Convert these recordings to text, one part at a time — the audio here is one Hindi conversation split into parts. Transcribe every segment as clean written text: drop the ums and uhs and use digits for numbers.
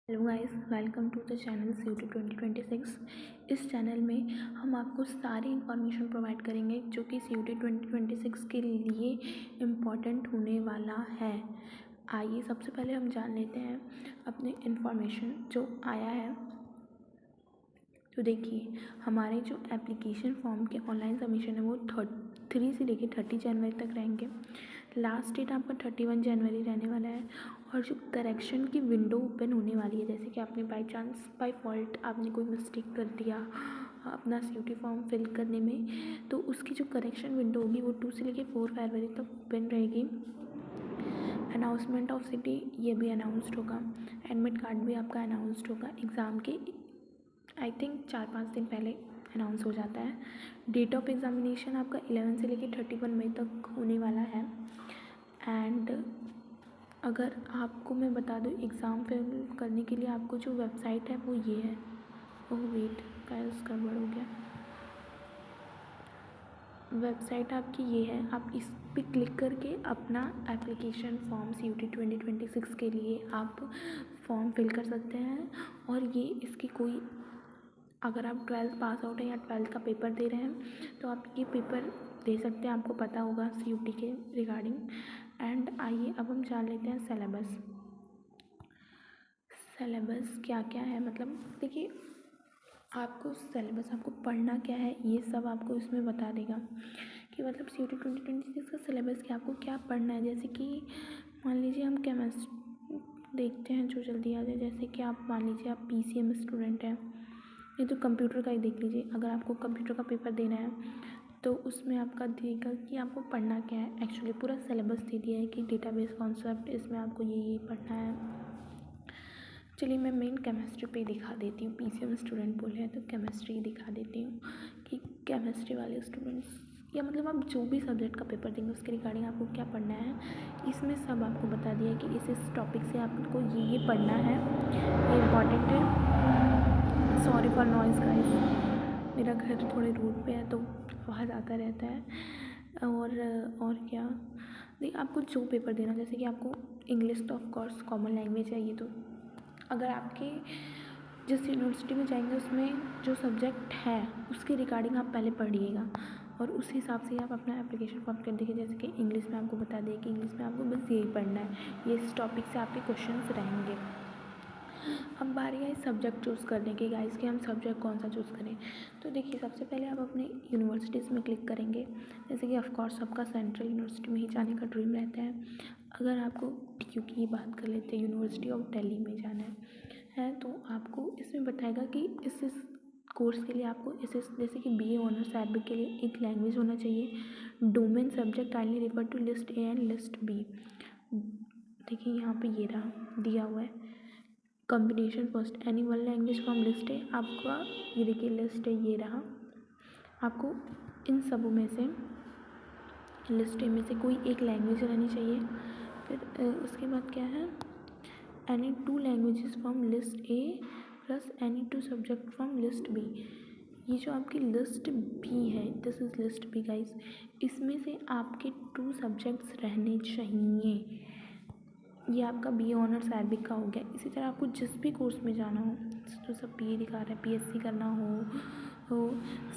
Hello guys, welcome to the channel CUET 2026। इस चैनल में हम आपको सारी इन्फॉर्मेशन प्रोवाइड करेंगे जो कि CUET 2026 के लिए इम्पॉर्टेंट होने वाला है। आइए सबसे पहले हम जान लेते हैं अपने इन्फॉर्मेशन जो आया है। तो देखिए, हमारे जो एप्लीकेशन फॉर्म के ऑनलाइन सबमिशन है वो 3 से लेकर 30 जनवरी तक रहेंगे। लास्ट डेट आपका 31 जनवरी रहने वाला है। और जो करेक्शन की विंडो ओपन होने वाली है, जैसे कि आपने बाई चांस बाई फॉल्ट आपने कोई मिस्टेक कर दिया अपना CUET फॉर्म फिल करने में, तो उसकी जो करेक्शन विंडो होगी वो 2 से लेकर 4 फरवरी तक ओपन रहेगी। अनाउंसमेंट ऑफ सिटी ये भी अनाउंसड होगा। एडमिट कार्ड भी आपका अनाउंसड होगा। एग्ज़ाम के आई थिंक 4-5 दिन पहले अनाउंस हो जाता है। डेट ऑफ एग्ज़ामिनेशन आपका 11 से लेकर 31 मई तक होने वाला है। एंड अगर आपको मैं बता दूँ, एग्ज़ाम फिल करने के लिए आपको जो वेबसाइट है वो ये है। ओह वेट गाइस, गड़बड़ हो गया। वेबसाइट आपकी ये है, आप इस पे क्लिक करके अपना एप्लीकेशन फॉर्म CUET 2026 के लिए आप फॉर्म फिल कर सकते हैं। और ये इसकी कोई, अगर आप 12th पास आउट हैं या 12th का पेपर दे रहे हैं तो आप ये पेपर दे सकते हैं, आपको पता होगा CUET के रिगार्डिंग। एंड आइए अब हम जान लेते हैं सिलेबस क्या क्या है। मतलब देखिए, आपको सिलेबस आपको पढ़ना क्या है ये सब आपको इसमें बता देगा कि मतलब CUET 2026 का सिलेबस क्या, आपको क्या पढ़ना है। जैसे कि मान लीजिए हम केमिस्ट्री देखते हैं जो जल्दी आ जाए। जैसे कि आप मान लीजिए आप PCM स्टूडेंट हैं, ये तो कंप्यूटर का ही देख लीजिए। अगर आपको कंप्यूटर का पेपर देना है तो उसमें आपका देगा कि आपको पढ़ना क्या है। एक्चुअली पूरा सिलेबस दे दिया है कि डेटाबेस कॉन्सेप्ट, इसमें आपको ये पढ़ना है। चलिए मैं मेन केमिस्ट्री पे दिखा देती हूँ। PCM स्टूडेंट बोले हैं तो केमिस्ट्री दिखा देती हूँ कि केमिस्ट्री वाले स्टूडेंट्स या मतलब आप जो भी सब्जेक्ट का पेपर देंगे उसके रिगार्डिंग आपको क्या पढ़ना है, इसमें सब आपको बता दिया है कि इस टॉपिक से आपको ये पढ़ना है, ये इम्पॉर्टेंट है। सॉरी फॉर नॉइज़ गाइस, मेरा घर थोड़े रोड पे है तो आवाज़ आता रहता है। और क्या नहीं, आपको जो पेपर देना, जैसे कि आपको इंग्लिश तो ऑफ कोर्स कॉमन लैंग्वेज है। ये तो अगर आपके जिस यूनिवर्सिटी में जाएंगे उसमें जो सब्जेक्ट है उसके रिगार्डिंग आप पहले पढ़िएगा और उस हिसाब से आप अपना एप्लीकेशन फॉर्म कर दीजिए। जैसे कि इंग्लिश में आपको बता दें कि इंग्लिश में आपको बस यही पढ़ना है, ये इस टॉपिक से आपके क्वेश्चंस रहेंगे। अब बारी आई सब्जेक्ट चूज़ करने की गाइस कि हम सब्जेक्ट कौन सा चूज़ करें। तो देखिए, सबसे पहले आप अपने यूनिवर्सिटीज़ में क्लिक करेंगे। जैसे कि ऑफकोर्स सबका सेंट्रल यूनिवर्सिटी में ही जाने का ड्रीम रहता है। अगर आपको DU की बात कर लेते हैं, यूनिवर्सिटी ऑफ दिल्ली में जाना है तो आपको इसमें बताएगा कि इस कोर्स के लिए आपको इस जैसे कि BA ऑनर्स अरबिक के लिए एक लैंग्वेज होना चाहिए। Domain subject kindly refer to list A and list B। देखिए यहाँ पे ये रहा दिया हुआ है, combination first any one language from list है आपका। ये देखिए लिस्ट है, ये रहा। आपको इन सब में से लिस्ट में से कोई एक लैंग्वेज रहनी चाहिए। फिर उसके बाद क्या है, any 2 languages from list A plus any 2 subject from list B। ये जो आपकी लिस्ट B है, this is list B guys, इसमें से आपके 2 सब्जेक्ट्स रहने चाहिए। ये आपका BA ऑनर्स अरबिक का हो गया। इसी तरह आपको जिस भी कोर्स में जाना हो, तो सब BA दिखा रहा है, PSC करना हो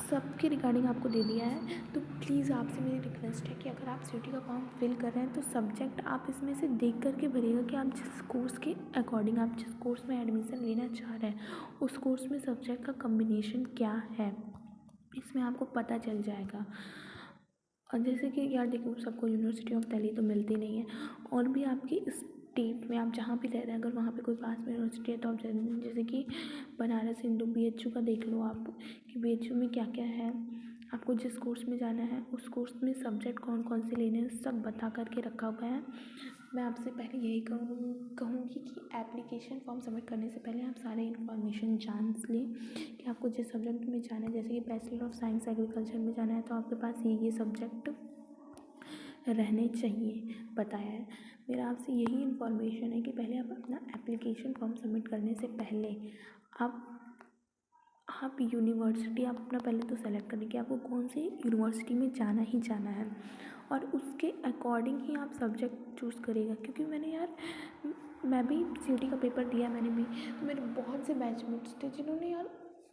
सबके रिगार्डिंग आपको दे दिया है। तो प्लीज़ आपसे मेरी रिक्वेस्ट है कि अगर आप CUET का फॉर्म फिल कर रहे हैं तो सब्जेक्ट आप इसमें से देख करके भरिएगा कि आप जिस कोर्स के अकॉर्डिंग, आप जिस कोर्स में एडमिशन लेना चाह रहे हैं उस कोर्स में सब्जेक्ट का कम्बिनेशन क्या है, इसमें आपको पता चल जाएगा। और जैसे कि यार देखो, सबको यूनिवर्सिटी ऑफ दिल्ली तो मिलती नहीं है, और भी आपकी स्टेट में आप जहाँ भी रह रहे हैं अगर वहाँ पे कोई पास में यूनिवर्सिटी है तो आप जैसे कि बनारस हिंदू BHU का देख लो आप कि BHU में क्या क्या है। आपको जिस कोर्स में जाना है उस कोर्स में सब्जेक्ट कौन कौन से लेने हैं सब बता करके रखा हुआ है। मैं आपसे पहले यही कहूँगी कि एप्लीकेशन फॉर्म सबमिट करने से पहले आप सारे इन्फॉर्मेशन जान लें कि आपको जिस सब्जेक्ट में जाना है। जैसे कि बैचलर ऑफ साइंस एग्रीकल्चर में जाना है तो आपके पास ये सब्जेक्ट रहने चाहिए, बताया है। मेरा आपसे यही इन्फॉर्मेशन है कि पहले आप अपना एप्लीकेशन फॉर्म सबमिट करने से पहले आप यूनिवर्सिटी आप अपना पहले तो सेलेक्ट करें कि आपको कौन सी यूनिवर्सिटी में जाना ही जाना है, और उसके अकॉर्डिंग ही आप सब्जेक्ट चूज़ करेगा। क्योंकि मैंने यार मैं भी सीयूईटी का पेपर दिया मैंने भी, तो मेरे बहुत से बैचमेट्स थे जिन्होंने यार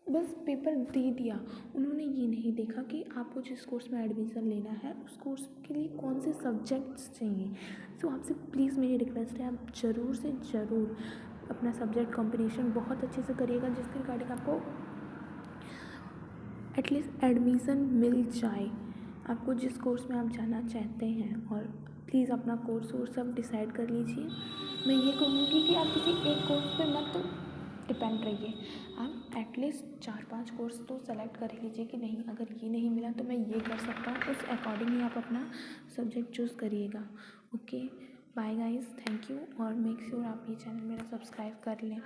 बस पेपर दे दिया। उन्होंने ये नहीं देखा कि आपको जिस कोर्स में एडमिशन लेना है उस कोर्स के लिए कौन से सब्जेक्ट्स चाहिए। सो आपसे प्लीज़ मेरी रिक्वेस्ट है, आप ज़रूर से ज़रूर अपना सब्जेक्ट कॉम्बिनेशन बहुत अच्छे से करिएगा, जिसके रिगार्डिंग आपको एटलीस्ट एडमिशन मिल जाए आपको जिस कोर्स में आप जाना चाहते हैं। और प्लीज़ अपना कोर्स वोर्स सब डिसाइड कर लीजिए। मैं ये कहूँगी कि आप किसी एक कोर्स पे मत डिपेंड रहिए, आप एटलीस्ट 4-5 कोर्स तो सेलेक्ट कर लीजिए कि नहीं, अगर ये नहीं मिला तो मैं ये कर सकता हूँ, उस अकॉर्डिंग ही आप अपना सब्जेक्ट चूज़ करिएगा। Okay, bye guys, thank you. और मेक श्योर आप ये चैनल मेरा सब्सक्राइब कर लें।